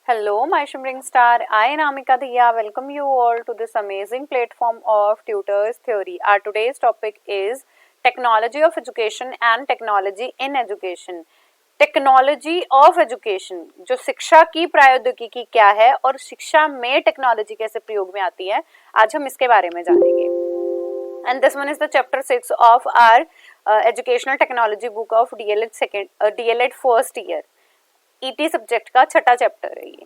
Hello, my shimmering star. I, Namika Diya, welcome you all to this amazing platform of Tutors Theory. Our today's topic is Technology of Education and Technology in Education. Technology of education, जो शिक्षा की प्रौद्योगिकी क्या है और शिक्षा में technology कैसे प्रयोग में आती है, आज हम इसके बारे में जानेंगे. And this one is the chapter 6 of our educational technology book of DElEd first year. ET subject का छठा चैप्टर है ये.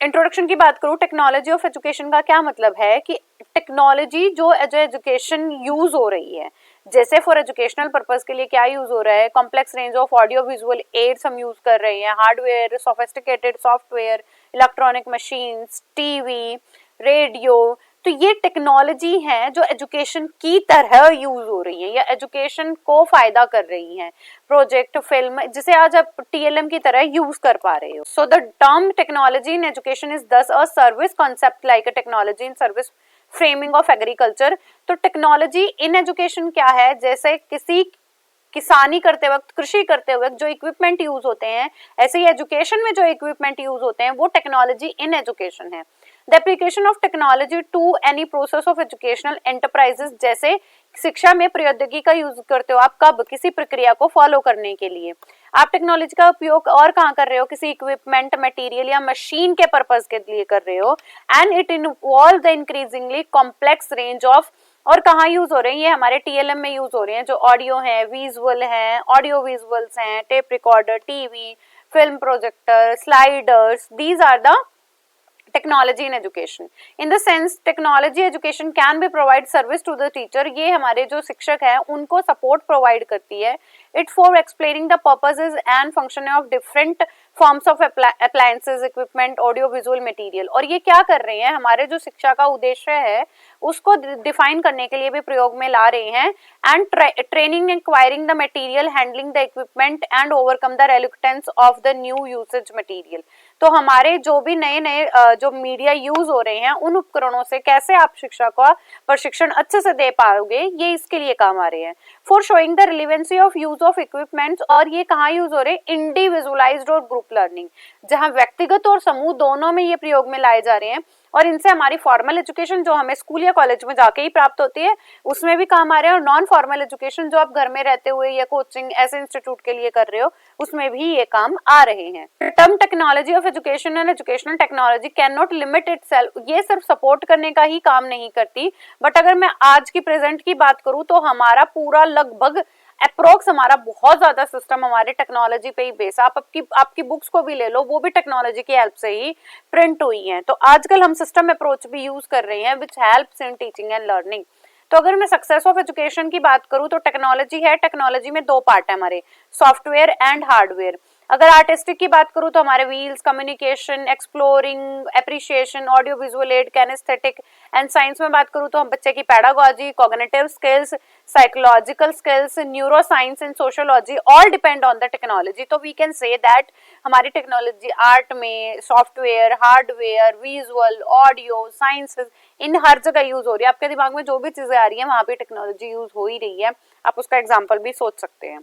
इंट्रोडक्शन की बात करूं, टेक्नोलॉजी ऑफ एजुकेशन का क्या मतलब है कि टेक्नोलॉजी जो एजुकेशन यूज हो रही है, जैसे फॉर एजुकेशनल पर्पस के लिए क्या यूज हो रहा है, complex range of audio visual aids हम यूज कर रहे हैं, hardware, sophisticated software, electronic machines, TV, radio. तो ये टेक्नोलॉजी है जो एजुकेशन की तरह यूज हो रही है या एजुकेशन को फायदा कर रही है. प्रोजेक्ट, फिल्म, जिसे आज आप टीएलएम की तरह यूज कर पा रहे हो. So the term technology in education is thus a service concept like a technology in service framing of agriculture. तो टेक्नोलॉजी इन एजुकेशन क्या है, जैसे किसी किसानी करते वक्त, कृषि करते वक्त जो इक्विपमेंट यूज होते हैं, ऐसे ही एजुकेशन में जो इक्विपमेंट यूज होते हैं वो टेक्नोलॉजी इन एजुकेशन है. The application of technology to any process of educational enterprises, जैसे शिक्षा में प्रौद्योगिकी का यूज करते हो आप कब, किसी प्रक्रिया को फॉलो करने के लिए. आप टेक्नोलॉजी का उपयोग और कहाँ कर रहे हो, किसी इक्विपमेंट, मटेरियल या मशीन के पर्पज के लिए कर रहे हो. And it involve the increasingly complex range of, और कहाँ यूज हो रहे हैं, ये हमारे टीएलएम में यूज हो रहे हैं, जो ऑडियो है, विजुअल है, ऑडियो विजुअल्स हैं, tape recorder, TV, film projector, sliders. These are the technology in education. In the sense technology education can be provide service to the teacher. ये हमारे जो शिक्षक हैं उनको सपोर्ट प्रोवाइड करती है. It for explaining the purposes and function of different forms of appliances, equipment, audio visual material. और ये क्या कर रहे हैं, हमारे जो शिक्षा का उद्देश्य है उसको डिफाइन करने के लिए भी प्रयोग में ला रहे हैं. And training, acquiring the material, handling the equipment and overcome the reluctance of the new usage material. तो हमारे जो भी नए नए जो मीडिया यूज हो रहे हैं उन उपकरणों से कैसे आप शिक्षा का प्रशिक्षण अच्छे से दे पाओगे, ये इसके लिए काम आ रहे हैं. For showing the relevancy of use of equipments. और ये कहाँ यूज हो रहे हैं, इंडिविजुअलाइज्ड और ग्रुप लर्निंग, जहां व्यक्तिगत और समूह दोनों में ये प्रयोग में लाए जा रहे हैं. और इनसे हमारी फॉर्मल एजुकेशन जो हमें स्कूल या कॉलेज में जाके ही प्राप्त होती है उसमें भी काम आ रहे हैं, और नॉन फॉर्मल एजुकेशन जो आप घर में रहते हुए या कोचिंग ऐसे इंस्टीट्यूट के लिए कर रहे हो उसमें भी ये काम आ रहे हैं. Term technology of education and educational technology can not limit itself. ये सिर्फ सपोर्ट करने का ही काम नहीं करती, बट अगर मैं आज की प्रेजेंट की बात करूं तो हमारा पूरा लगभग अप्रोक्स हमारा बहुत ज्यादा सिस्टम हमारे टेक्नोलॉजी पे ही बेस. आप आपकी बुक्स को भी ले लो, वो भी टेक्नोलॉजी की हेल्प से ही प्रिंट हुई हैं. तो आजकल हम सिस्टम अप्रोच भी यूज कर रहे हैं which helps in teaching and learning. तो अगर मैं सक्सेस ऑफ एजुकेशन की बात करूं तो टेक्नोलॉजी है, टेक्नोलॉजी में दो पार्ट है हमारे, सॉफ्टवेयर एंड हार्डवेयर. अगर आर्टिस्टिक की बात करूं तो हमारे wheels, communication, exploring, appreciation, audio visual aid, kinesthetic. And science में बात करूं तो हम बच्चे की pedagogy, cognitive skills, psychological skills, neuro science and sociology all depend on the technology. तो वी कैन से दैट हमारी टेक्नोलॉजी आर्ट में, software, hardware, visual, audio, sciences, इन हर जगह यूज हो रही है. आपके दिमाग में जो भी चीजें आ रही है वहां पे टेक्नोलॉजी यूज हो ही रही है. आप उसका एग्जाम्पल भी सोच सकते हैं.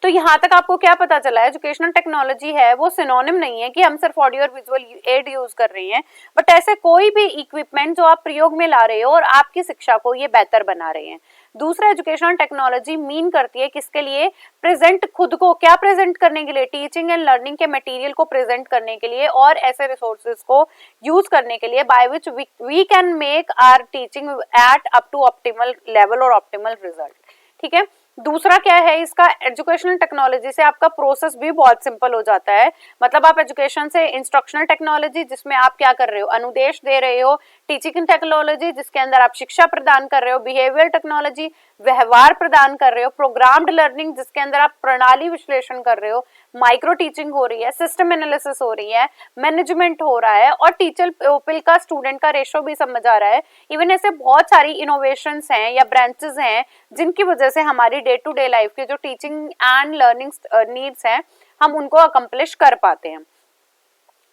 तो यहाँ तक आपको क्या पता चला है, एजुकेशनल टेक्नोलॉजी है वो सिनोनिम नहीं है कि हम सिर्फ ऑडियो और विजुअल एड यूज कर रहे हैं, बट ऐसे कोई भी इक्विपमेंट जो आप प्रयोग में ला रहे हो और आपकी शिक्षा को ये बेहतर बना रहे हैं. दूसरा, एजुकेशनल टेक्नोलॉजी मीन करती है किसके लिए, प्रेजेंट, खुद को क्या प्रेजेंट करने के लिए, टीचिंग एंड लर्निंग के मटेरियल को प्रेजेंट करने के लिए और ऐसे रिसोर्सेज को यूज करने के लिए by which we can make our teaching at up to optimal level और ऑप्टिमल रिजल्ट. ठीक है. दूसरा क्या है इसका, एजुकेशनल टेक्नोलॉजी से आपका प्रोसेस भी बहुत सिंपल हो जाता है. मतलब आप एजुकेशन से इंस्ट्रक्शनल टेक्नोलॉजी जिसमें आप क्या कर रहे हो, अनुदेश दे रहे हो, टीचिंग टेक्नोलॉजी जिसके अंदर आप शिक्षा प्रदान कर रहे हो, बिहेवियर टेक्नोलॉजी व्यवहार प्रदान कर रहे हो, प्रोग्राम्ड लर्निंग जिसके अंदर आप प्रणाली विश्लेषण कर रहे हो, माइक्रो टीचिंग हो रही है, सिस्टम एनालिसिस हो रही है, मैनेजमेंट हो रहा है, और टीचर प्यूपिल का, स्टूडेंट का रेशो भी समझ आ रहा है. इवन ऐसे बहुत सारी इनोवेशंस हैं या ब्रांचेस हैं जिनकी वजह से हमारी डे टू डे लाइफ की जो टीचिंग एंड लर्निंग नीड्स हैं हम उनको अकम्प्लिश कर पाते हैं.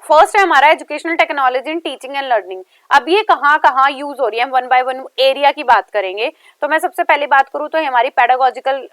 फर्स्ट है हमारा educational technology in teaching and learning. अब ये कहाँ कहाँ यूज हो रही है, हम वन बाय वन एरिया की बात करेंगे। तो मैं सबसे पहले बात करूँ तो हमारी पेडागोजिकल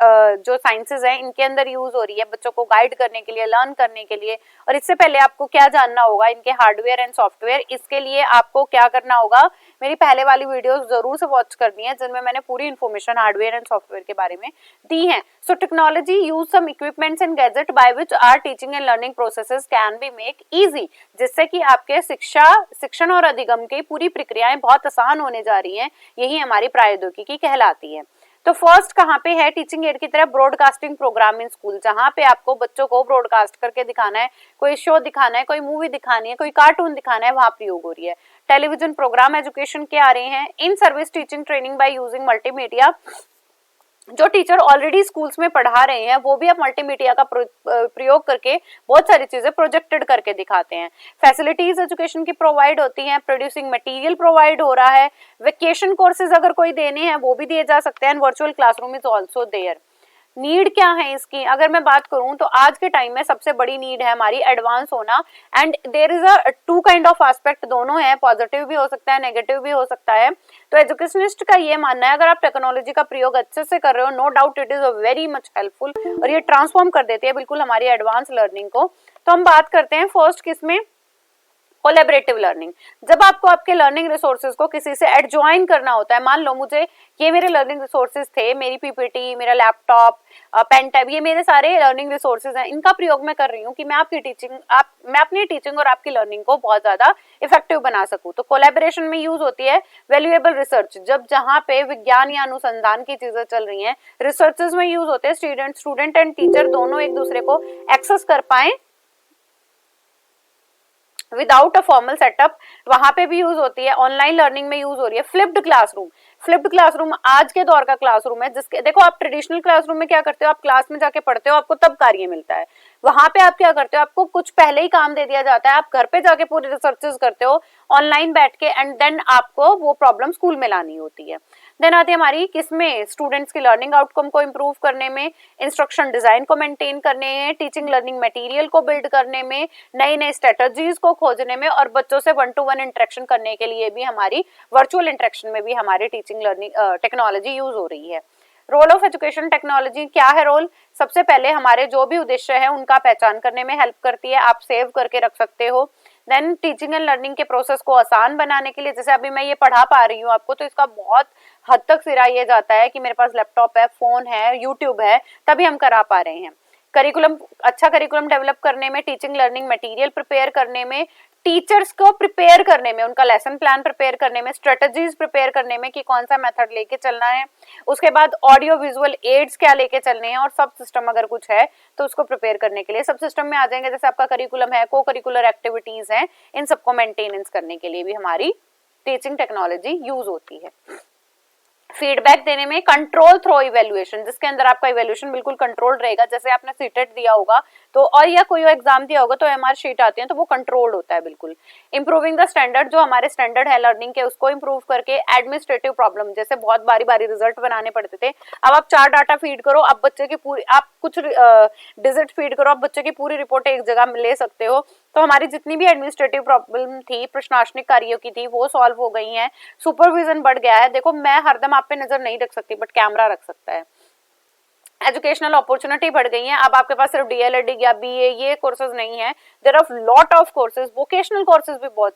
जो साइंसेज हैं इनके अंदर यूज हो रही है, बच्चों को गाइड करने के लिए, लर्न करने के लिए। और इससे पहले आपको क्या जानना होगा, इनके हार्डवेयर एंड सॉफ्टवेयर। इसके लिए आपको क्या करना होगा, मेरी पहले वाली वीडियोस जरूर से वॉच करनी है जिनमें मैंने पूरी इन्फॉर्मेशन हार्डवेयर एंड सॉफ्टवेयर के बारे में दी है। So technology use some equipments and gadget by which our teaching and learning processes can be make easy, जिससे कि आपके शिक्षण और अधिगम की पूरी प्रक्रियाएं बहुत आसान होने जा रही हैं। यही हमारी प्रौद्योगिकी कहलाती है। तो फर्स्ट कहाँ पे है, टीचिंग एड की तरह ब्रॉडकास्टिंग प्रोग्राम इन स्कूल, जहाँ पे आपको बच्चों को ब्रॉडकास्ट करके दिखाना है, कोई शो दिखाना है, कोई मूवी दिखानी है, कोई कार्टून दिखाना है, वहां प्रयोग हो रही है। टेलीविजन प्रोग्राम एजुकेशन के आ रहे हैं। In service teaching training by using multimedia, जो टीचर ऑलरेडी स्कूल्स में पढ़ा रहे हैं वो भी अब मल्टीमीडिया का प्रयोग करके बहुत सारी चीजें प्रोजेक्टेड करके दिखाते हैं। फैसिलिटीज एजुकेशन की प्रोवाइड होती हैं, प्रोड्यूसिंग मटेरियल प्रोवाइड हो रहा है, वेकेशन कोर्सेज अगर कोई देने हैं वो भी दिए जा सकते हैं। Virtual classroom is also there. Need क्या है इसकी, अगर मैं बात करूं तो आज के टाइम में सबसे बड़ी नीड है हमारी एडवांस होना। And there is a two kind of aspect, दोनों है, पॉजिटिव भी हो सकता है, नेगेटिव भी हो सकता है। तो एजुकेशनिस्ट का ये मानना है अगर आप टेक्नोलॉजी का प्रयोग अच्छे से कर रहे हो, no doubt it is very much helpful और ये ट्रांसफॉर्म कर देती है बिल्कुल हमारी एडवांस लर्निंग को। तो हम बात करते हैं फर्स्ट किसमें, कोलैबोरेटिव लर्निंग। जब आपको आपके लर्निंग रिसोर्सेज को किसी से एडजॉइन करना होता है, मान लो मुझे ये मेरे लर्निंग रिसोर्सेज थे, मेरी पीपीटी, मेरा लैपटॉप, पेन टैब, ये मेरे सारे लर्निंग रिसोर्सेज हैं, इनका प्रयोग मैं कर रही हूँ कि मैं अपनी टीचिंग और आपकी लर्निंग को बहुत ज्यादा इफेक्टिव बना सकूं। तो कोलैबोरेशन में यूज होती है वैल्यूएबल रिसर्च, जब जहाँ पे विज्ञान या अनुसंधान की चीजें चल रही हैं, रिसर्चेज में यूज होते हैं, स्टूडेंट एंड टीचर दोनों एक दूसरे को एक्सेस कर पाए विदाउट अ फॉर्मल सेटअप, वहां पे भी यूज होती है। ऑनलाइन लर्निंग में यूज हो रही है फ्लिप्ड क्लासरूम। फ्लिप्ड क्लासरूम आज के दौर का क्लासरूम है, जिसके देखो आप ट्रेडिशनल क्लासरूम में क्या करते हो, आप क्लास में जाके पढ़ते हो, आपको तब कार्य मिलता है। वहां पे आप क्या करते हो, आपको कुछ पहले ही काम दे दिया जाता है, आप घर पे जाके पूरी रिसर्चेस करते हो ऑनलाइन बैठ के, एंड देन आपको वो प्रॉब्लम स्कूल में लानी होती है। देन आती है हमारी किसमें, स्टूडेंट्स के लर्निंग आउटकम को इम्प्रूव करने में, इंस्ट्रक्शन डिजाइन को मेंटेन करने में, टीचिंग लर्निंग मटेरियल को बिल्ड करने में, नई नई स्ट्रेटजीज को खोजने में, और बच्चों से 1-to-1 इंटरेक्शन करने के लिए भी हमारी वर्चुअल इंटरेक्शन में भी हमारी टीचिंग लर्निंग टेक्नोलॉजी यूज हो रही है। रोल ऑफ एजुकेशन टेक्नोलॉजी क्या है रोल, सबसे पहले हमारे जो भी उद्देश्य है उनका पहचान करने में हेल्प करती है, आप सेव करके रख सकते हो। देन टीचिंग एंड लर्निंग के प्रोसेस को आसान बनाने के लिए, जैसे अभी मैं ये पढ़ा पा रही हूँ आपको, तो इसका बहुत हद तक सिरा ये जाता है कि मेरे पास लैपटॉप है, फोन है, यूट्यूब है, तभी हम करा पा रहे हैं। करिकुलम, अच्छा करिकुलम डेवलप करने में, टीचिंग लर्निंग मटेरियल प्रिपेयर करने में, टीचर्स को प्रिपेयर करने में, उनका लेसन प्लान प्रिपेयर करने में, स्ट्रेटजीज प्रिपेयर करने में कि कौन सा मेथड लेके चलना है, उसके बाद ऑडियो विजुअल एड्स क्या लेके चलने हैं, और सब सिस्टम अगर कुछ है तो उसको प्रिपेयर करने के लिए सब सिस्टम में आ जाएंगे। जैसे आपका करिकुलम है, को करिकुलर एक्टिविटीज है, इन सबको मेंटेनेंस करने के लिए भी हमारी टीचिंग टेक्नोलॉजी यूज होती है। फीडबैक देने में, कंट्रोल थ्रो इवैल्यूएशन, जिसके अंदर आपका इवैल्यूएशन बिल्कुल कंट्रोल्ड रहेगा। जैसे आपने सीटेट दिया होगा तो, और या कोई एग्जाम दिया होगा तो एमआर शीट आती है, तो वो कंट्रोल्ड होता है बिल्कुल। इंप्रूविंग द स्टैंडर्ड, जो हमारे स्टैंडर्ड है लर्निंग के उसको इंप्रूव करके। एडमिनिस्ट्रेटिव प्रॉब्लम, जैसे बहुत बारी बारी रिजल्ट बनाने पड़ते थे, अब आप 4 डाटा फीड करो, अब बच्चे की पूरी, आप कुछ डिजिट फीड करो, अब बच्चे की पूरी रिपोर्ट एक जगह ले सकते हो। तो हमारी जितनी भी एडमिनिस्ट्रेटिव प्रॉब्लम थी, प्रशासनिक कार्यों की थी, वो सॉल्व हो गई हैं। सुपरविजन बढ़ गया है। देखो मैं हरदम आप पे नजर नहीं रख सकती, बट कैमरा रख सकता है। एजुकेशनल अपॉर्चुनिटी बढ़ गई है, अब आपके पास सिर्फ डीएलएड या बीए ये कोर्सेज नहीं है, there are lot of courses, vocational courses भी बहुत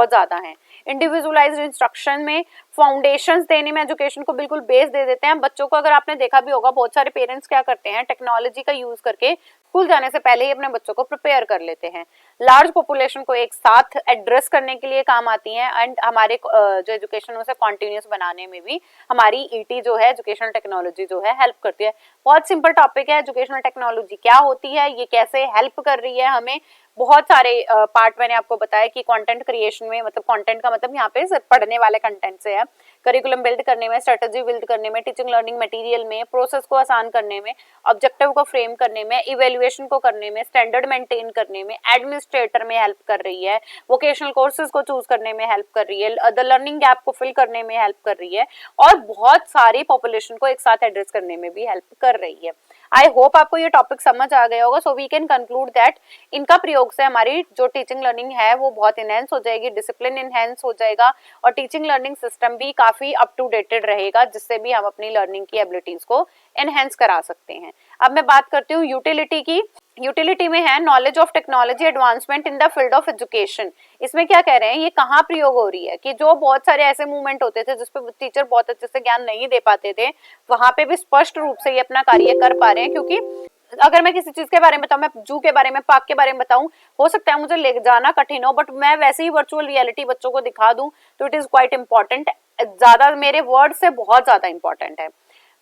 ज्यादा हैं। इंडिविजुअलाइज्ड इंस्ट्रक्शन में, फाउंडेशंस देने में, एजुकेशन को बिल्कुल बेस दे देते हैं बच्चों को। अगर आपने देखा भी होगा, बहुत सारे पेरेंट्स क्या करते हैं, टेक्नोलॉजी का यूज करके स्कूल जाने से पहले ही अपने बच्चों को प्रिपेयर कर लेते हैं। लार्ज पॉपुलेशन को एक साथ एड्रेस करने के लिए काम आती हैं, एंड हमारे जो एजुकेशन उसे कॉन्टिन्यूस बनाने में भी हमारी ईटी जो है, एजुकेशनल टेक्नोलॉजी जो है, हेल्प करती है। बहुत सिंपल टॉपिक है, एजुकेशनल टेक्नोलॉजी क्या होती है, ये कैसे हेल्प कर रही है हमें। बहुत सारे पार्ट मैंने आपको बताया कि कंटेंट क्रिएशन में, मतलब कंटेंट का मतलब यहाँ पे सिर्फ पढ़ने वाले कंटेंट से है, करिकुलम बिल्ड करने में, स्ट्रेटजी बिल्ड करने में, टीचिंग लर्निंग मटेरियल में, प्रोसेस को आसान करने में, ऑब्जेक्टिव को फ्रेम करने में, इवेल्युएशन को करने में, स्टैंडर्ड मेंटेन करने में, एडमिनिस्ट्रेटर में हेल्प कर रही है, वोकेशनल कोर्सेज को चूज करने में हेल्प कर रही है, द लर्निंग गैप को फिल करने में हेल्प कर रही है, और बहुत सारी पॉपुलेशन को एक साथ एड्रेस करने में भी हेल्प कर रही है। आई होप आपको ये टॉपिक समझ आ गया होगा. So we can conclude that इनका प्रयोग से हमारी जो टीचिंग लर्निंग है वो बहुत इनहेंस हो जाएगी, डिसिप्लिन इनहेंस हो जाएगा और टीचिंग लर्निंग सिस्टम भी काफी अप टू डेटेड रहेगा, जिससे भी हम अपनी लर्निंग की एबिलिटीज को एनहेंस करा सकते हैं. अब मैं बात करती हूँ यूटिलिटी की. यूटिलिटी में है knowledge of technology advancement in the field of education. इसमें क्या कह रहे हैं, ये कहाँ प्रयोग हो रही है कि जो बहुत सारे ऐसे मूवमेंट होते थे जिसपे टीचर बहुत अच्छे से ज्ञान नहीं दे पाते थे, वहां पे भी स्पष्ट रूप से ये अपना कार्य कर पा रहे हैं. क्योंकि अगर मैं किसी चीज के बारे में बताऊं, मैं जू के बारे में, पार्क के बारे में बताऊं, हो सकता है मुझे ले जाना कठिन हो, बट मैं वैसे ही वर्चुअल रियलिटी बच्चों को दिखा दूं तो इट इज क्वाइट इंपॉर्टेंट. ज्यादा मेरे वर्ड से बहुत ज्यादा इंपॉर्टेंट है.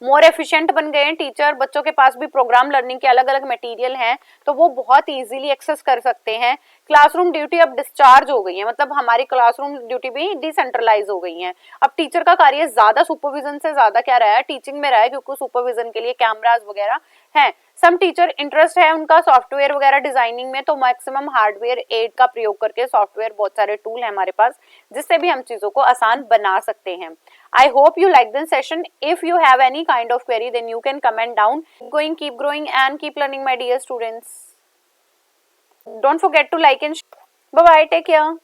मोर एफिशिएंट बन गए हैं टीचर, बच्चों के पास भी प्रोग्राम लर्निंग के अलग अलग मटेरियल हैं तो वो बहुत इजीली एक्सेस कर सकते हैं. क्लासरूम ड्यूटी अब डिस्चार्ज हो गई है, मतलब हमारी क्लासरूम ड्यूटी भी डिसेंट्रलाइज हो गई है. अब टीचर का कार्य ज्यादा सुपरविजन से ज्यादा क्या रहा है, टीचिंग में रहा है, क्योंकि सुपरविजन के लिए कैमराज वगैरह हैं. सम टीचर इंटरेस्ट है उनका सॉफ्टवेयर वगैरह डिजाइनिंग में, तो मैक्सिमम हार्डवेयर एड का प्रयोग करके सॉफ्टवेयर बहुत सारे टूल है हमारे पास जिससे भी हम चीजों को आसान बना सकते हैं. I hope you like this session. If you have any kind of query, then you can comment down. Keep growing and keep learning, my dear students. Don't forget to like and share. Bye bye. Take care.